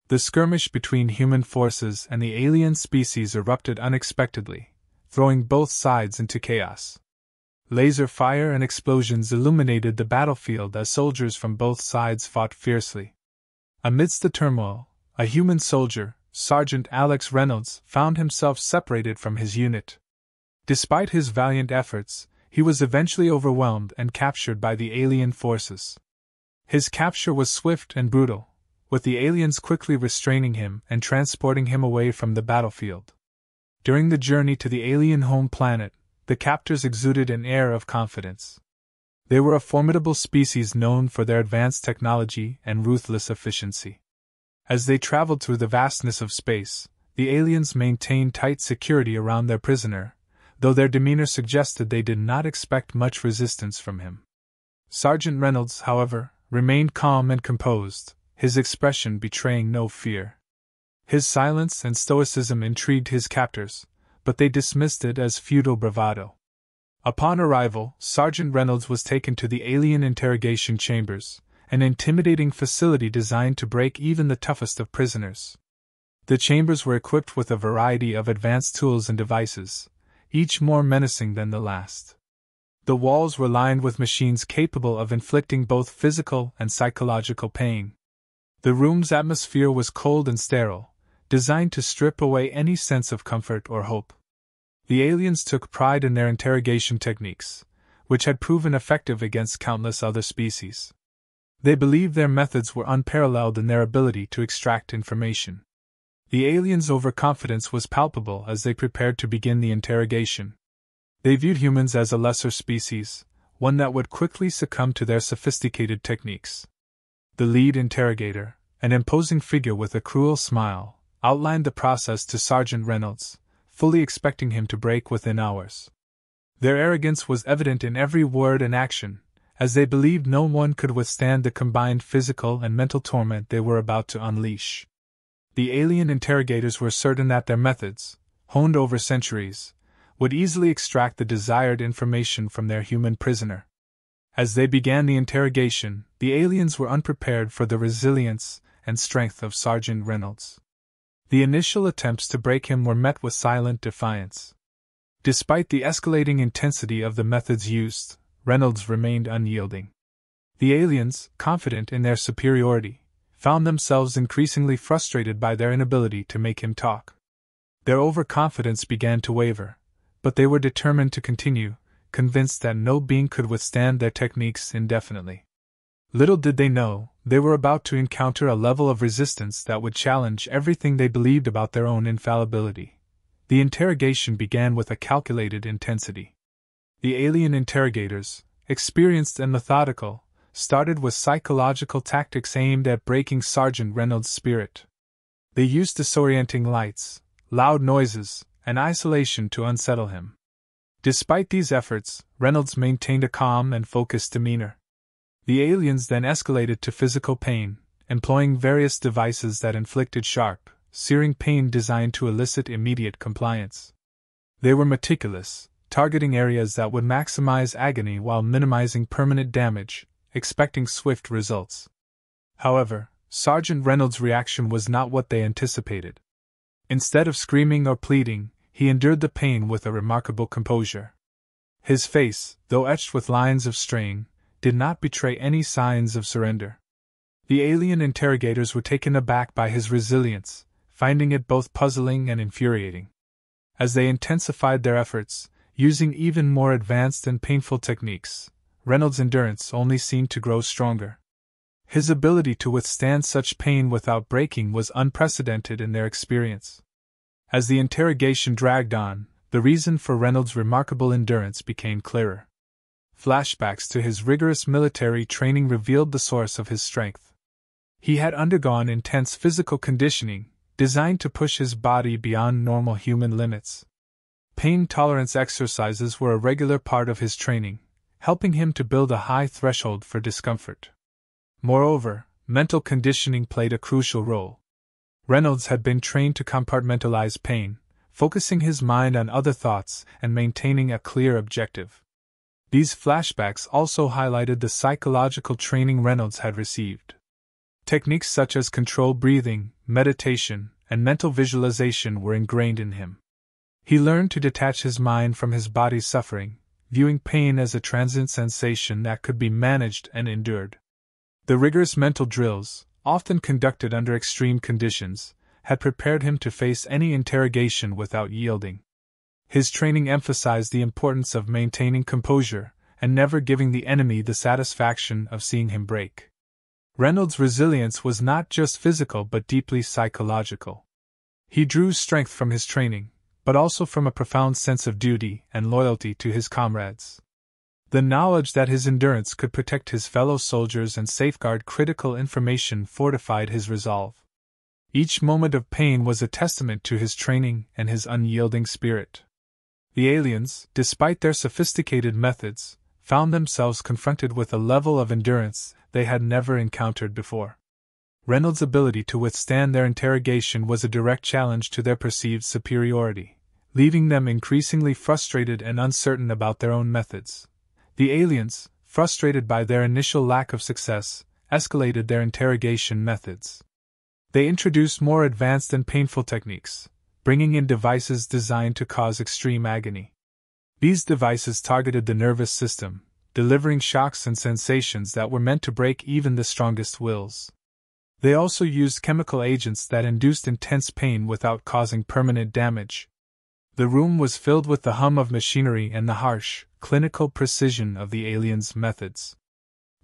The skirmish between human forces and the alien species erupted unexpectedly, throwing both sides into chaos. Laser fire and explosions illuminated the battlefield as soldiers from both sides fought fiercely. Amidst the turmoil, a human soldier, Sergeant Alex Reynolds, found himself separated from his unit. Despite his valiant efforts, he was eventually overwhelmed and captured by the alien forces. His capture was swift and brutal, with the aliens quickly restraining him and transporting him away from the battlefield. During the journey to the alien home planet, the captors exuded an air of confidence. They were a formidable species known for their advanced technology and ruthless efficiency. As they traveled through the vastness of space, the aliens maintained tight security around their prisoner, though their demeanor suggested they did not expect much resistance from him. Sergeant Reynolds, however, remained calm and composed, his expression betraying no fear. His silence and stoicism intrigued his captors, but they dismissed it as futile bravado. Upon arrival, Sergeant Reynolds was taken to the alien interrogation chambers, an intimidating facility designed to break even the toughest of prisoners. The chambers were equipped with a variety of advanced tools and devices, each more menacing than the last. The walls were lined with machines capable of inflicting both physical and psychological pain. The room's atmosphere was cold and sterile, designed to strip away any sense of comfort or hope. The aliens took pride in their interrogation techniques, which had proven effective against countless other species. They believed their methods were unparalleled in their ability to extract information. The aliens' overconfidence was palpable as they prepared to begin the interrogation. They viewed humans as a lesser species, one that would quickly succumb to their sophisticated techniques. The lead interrogator, an imposing figure with a cruel smile, outlined the process to Sergeant Reynolds, fully expecting him to break within hours. Their arrogance was evident in every word and action, as they believed no one could withstand the combined physical and mental torment they were about to unleash. The alien interrogators were certain that their methods, honed over centuries, would easily extract the desired information from their human prisoner. As they began the interrogation, the aliens were unprepared for the resilience and strength of Sergeant Reynolds. The initial attempts to break him were met with silent defiance. Despite the escalating intensity of the methods used, Reynolds remained unyielding. The aliens, confident in their superiority, found themselves increasingly frustrated by their inability to make him talk. Their overconfidence began to waver, but they were determined to continue, convinced that no being could withstand their techniques indefinitely. Little did they know, they were about to encounter a level of resistance that would challenge everything they believed about their own infallibility. The interrogation began with a calculated intensity. The alien interrogators, experienced and methodical, started with psychological tactics aimed at breaking Sergeant Reynolds' spirit. They used disorienting lights, loud noises, and isolation to unsettle him. Despite these efforts, Reynolds maintained a calm and focused demeanor. The aliens then escalated to physical pain, employing various devices that inflicted sharp, searing pain designed to elicit immediate compliance. They were meticulous, targeting areas that would maximize agony while minimizing permanent damage, expecting swift results. However, Sergeant Reynolds' reaction was not what they anticipated. Instead of screaming or pleading, he endured the pain with a remarkable composure. His face, though etched with lines of strain, did not betray any signs of surrender. The alien interrogators were taken aback by his resilience, finding it both puzzling and infuriating. As they intensified their efforts, using even more advanced and painful techniques, Reynolds' endurance only seemed to grow stronger. His ability to withstand such pain without breaking was unprecedented in their experience. As the interrogation dragged on, the reason for Reynolds' remarkable endurance became clearer. Flashbacks to his rigorous military training revealed the source of his strength. He had undergone intense physical conditioning, designed to push his body beyond normal human limits. Pain tolerance exercises were a regular part of his training, helping him to build a high threshold for discomfort. Moreover, mental conditioning played a crucial role. Reynolds had been trained to compartmentalize pain, focusing his mind on other thoughts and maintaining a clear objective. These flashbacks also highlighted the psychological training Reynolds had received. Techniques such as controlled breathing, meditation, and mental visualization were ingrained in him. He learned to detach his mind from his body's suffering, viewing pain as a transient sensation that could be managed and endured. The rigorous mental drills, often conducted under extreme conditions, had prepared him to face any interrogation without yielding. His training emphasized the importance of maintaining composure and never giving the enemy the satisfaction of seeing him break. Reynolds' resilience was not just physical but deeply psychological. He drew strength from his training, but also from a profound sense of duty and loyalty to his comrades. The knowledge that his endurance could protect his fellow soldiers and safeguard critical information fortified his resolve. Each moment of pain was a testament to his training and his unyielding spirit. The aliens, despite their sophisticated methods, found themselves confronted with a level of endurance they had never encountered before. Reynolds' ability to withstand their interrogation was a direct challenge to their perceived superiority, leaving them increasingly frustrated and uncertain about their own methods. The aliens, frustrated by their initial lack of success, escalated their interrogation methods. They introduced more advanced and painful techniques, bringing in devices designed to cause extreme agony. These devices targeted the nervous system, delivering shocks and sensations that were meant to break even the strongest wills. They also used chemical agents that induced intense pain without causing permanent damage. The room was filled with the hum of machinery and the harsh, clinical precision of the aliens' methods.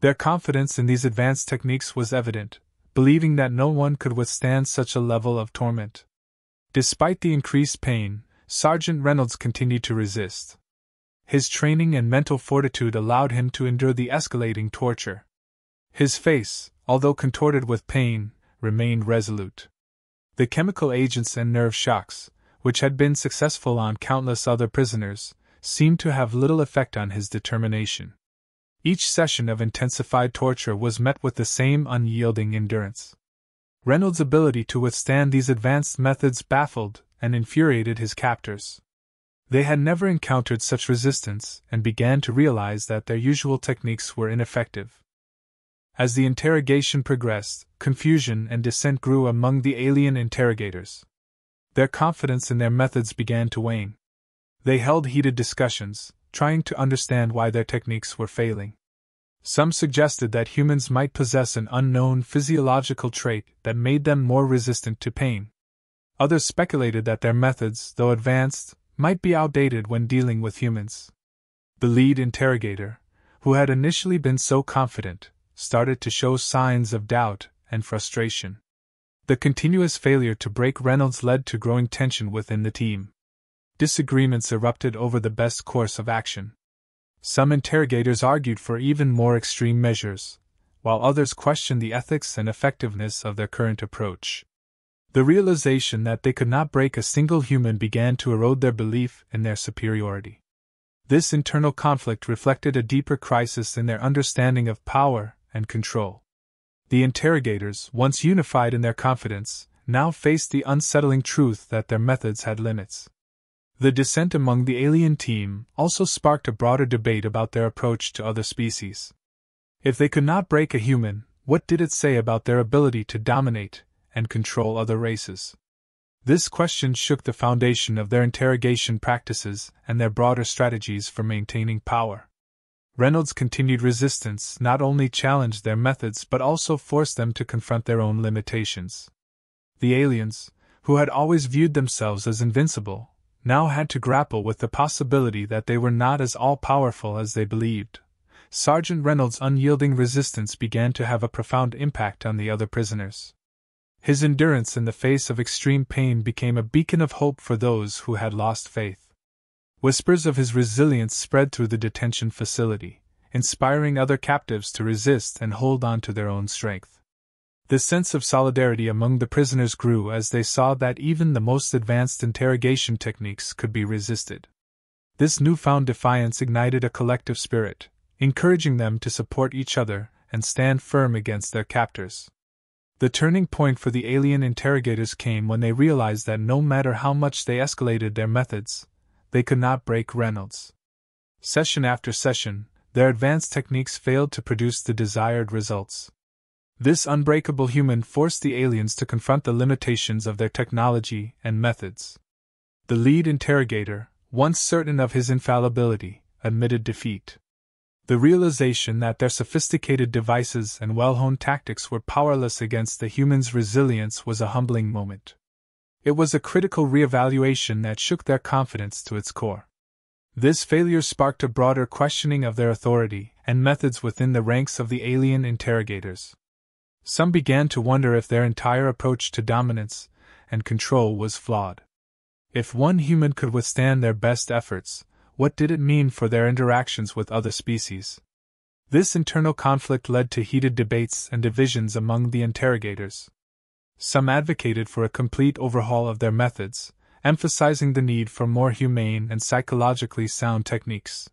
Their confidence in these advanced techniques was evident, believing that no one could withstand such a level of torment. Despite the increased pain, Sergeant Reynolds continued to resist. His training and mental fortitude allowed him to endure the escalating torture. His face, although contorted with pain, remained resolute. The chemical agents and nerve shocks, which had been successful on countless other prisoners, seemed to have little effect on his determination. Each session of intensified torture was met with the same unyielding endurance. Reynolds' ability to withstand these advanced methods baffled and infuriated his captors. They had never encountered such resistance and began to realize that their usual techniques were ineffective. As the interrogation progressed, confusion and dissent grew among the alien interrogators. Their confidence in their methods began to wane. They held heated discussions, trying to understand why their techniques were failing. Some suggested that humans might possess an unknown physiological trait that made them more resistant to pain. Others speculated that their methods, though advanced, might be outdated when dealing with humans. The lead interrogator, who had initially been so confident, started to show signs of doubt and frustration. The continuous failure to break Reynolds led to growing tension within the team. Disagreements erupted over the best course of action. Some interrogators argued for even more extreme measures, while others questioned the ethics and effectiveness of their current approach. The realization that they could not break a single human began to erode their belief in their superiority. This internal conflict reflected a deeper crisis in their understanding of power and control. The interrogators, once unified in their confidence, now faced the unsettling truth that their methods had limits. The dissent among the alien team also sparked a broader debate about their approach to other species. If they could not break a human, what did it say about their ability to dominate and control other races? This question shook the foundation of their interrogation practices and their broader strategies for maintaining power. Reynolds' continued resistance not only challenged their methods but also forced them to confront their own limitations. The aliens, who had always viewed themselves as invincible, now had to grapple with the possibility that they were not as all-powerful as they believed. Sergeant Reynolds' unyielding resistance began to have a profound impact on the other prisoners. His endurance in the face of extreme pain became a beacon of hope for those who had lost faith. Whispers of his resilience spread through the detention facility, inspiring other captives to resist and hold on to their own strength. The sense of solidarity among the prisoners grew as they saw that even the most advanced interrogation techniques could be resisted. This newfound defiance ignited a collective spirit, encouraging them to support each other and stand firm against their captors. The turning point for the alien interrogators came when they realized that no matter how much they escalated their methods, they could not break Reynolds. Session after session, their advanced techniques failed to produce the desired results. This unbreakable human forced the aliens to confront the limitations of their technology and methods. The lead interrogator, once certain of his infallibility, admitted defeat. The realization that their sophisticated devices and well-honed tactics were powerless against the humans' resilience was a humbling moment. It was a critical reevaluation that shook their confidence to its core. This failure sparked a broader questioning of their authority and methods within the ranks of the alien interrogators. Some began to wonder if their entire approach to dominance and control was flawed. If one human could withstand their best efforts, what did it mean for their interactions with other species? This internal conflict led to heated debates and divisions among the interrogators. Some advocated for a complete overhaul of their methods, emphasizing the need for more humane and psychologically sound techniques.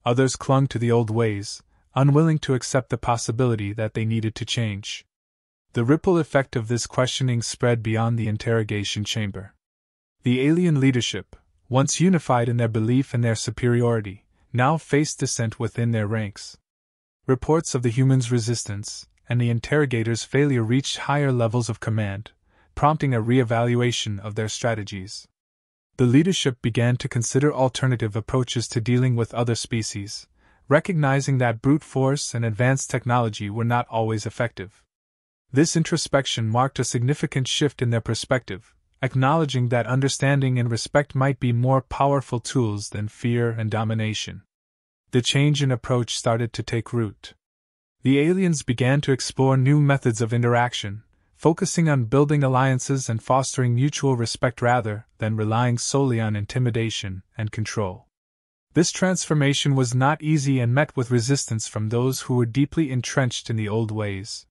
Others clung to the old ways, unwilling to accept the possibility that they needed to change. The ripple effect of this questioning spread beyond the interrogation chamber. The alien leadership, once unified in their belief in their superiority, now faced dissent within their ranks. Reports of the humans' resistance and the interrogators' failure reached higher levels of command, prompting a reevaluation of their strategies. The leadership began to consider alternative approaches to dealing with other species, recognizing that brute force and advanced technology were not always effective. This introspection marked a significant shift in their perspective, acknowledging that understanding and respect might be more powerful tools than fear and domination. The change in approach started to take root. The aliens began to explore new methods of interaction, focusing on building alliances and fostering mutual respect rather than relying solely on intimidation and control. This transformation was not easy and met with resistance from those who were deeply entrenched in the old ways.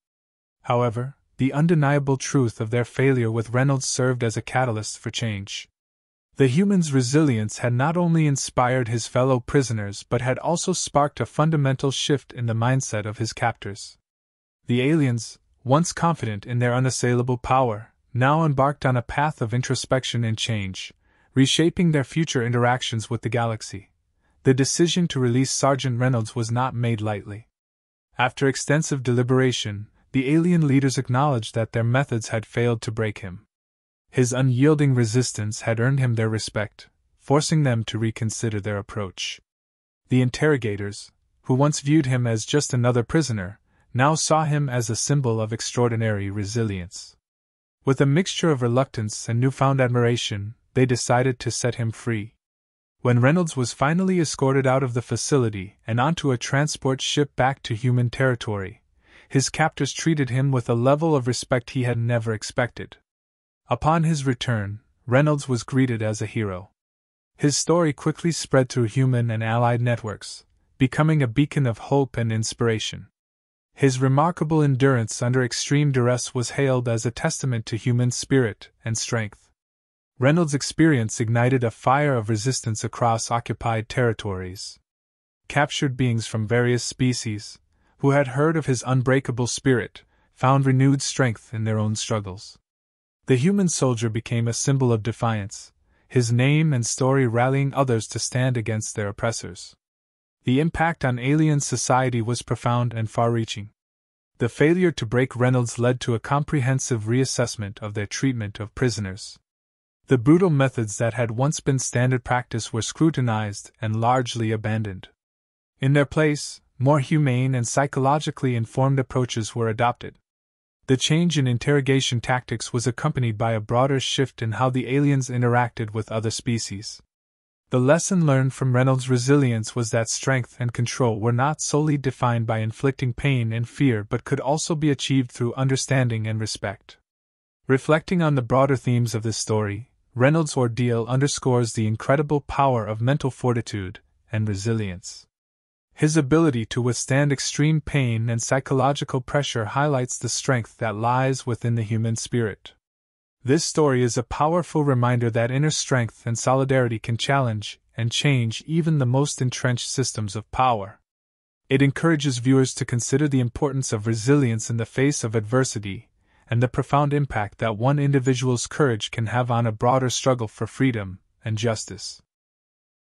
However, the undeniable truth of their failure with Reynolds served as a catalyst for change. The human's resilience had not only inspired his fellow prisoners but had also sparked a fundamental shift in the mindset of his captors. The aliens, once confident in their unassailable power, now embarked on a path of introspection and change, reshaping their future interactions with the galaxy. The decision to release Sergeant Reynolds was not made lightly. After extensive deliberation, the alien leaders acknowledged that their methods had failed to break him. His unyielding resistance had earned him their respect, forcing them to reconsider their approach. The interrogators, who once viewed him as just another prisoner, now saw him as a symbol of extraordinary resilience. With a mixture of reluctance and newfound admiration, they decided to set him free. When Reynolds was finally escorted out of the facility and onto a transport ship back to human territory, his captors treated him with a level of respect he had never expected. Upon his return, Reynolds was greeted as a hero. His story quickly spread through human and allied networks, becoming a beacon of hope and inspiration. His remarkable endurance under extreme duress was hailed as a testament to human spirit and strength. Reynolds' experience ignited a fire of resistance across occupied territories. Captured beings from various species, who had heard of his unbreakable spirit, found renewed strength in their own struggles. The human soldier became a symbol of defiance, his name and story rallying others to stand against their oppressors. The impact on alien society was profound and far-reaching. The failure to break Reynolds led to a comprehensive reassessment of their treatment of prisoners. The brutal methods that had once been standard practice were scrutinized and largely abandoned. In their place, more humane and psychologically informed approaches were adopted. The change in interrogation tactics was accompanied by a broader shift in how the aliens interacted with other species. The lesson learned from Reynolds' resilience was that strength and control were not solely defined by inflicting pain and fear but could also be achieved through understanding and respect. Reflecting on the broader themes of this story, Reynolds' ordeal underscores the incredible power of mental fortitude and resilience. His ability to withstand extreme pain and psychological pressure highlights the strength that lies within the human spirit. This story is a powerful reminder that inner strength and solidarity can challenge and change even the most entrenched systems of power. It encourages viewers to consider the importance of resilience in the face of adversity and the profound impact that one individual's courage can have on a broader struggle for freedom and justice.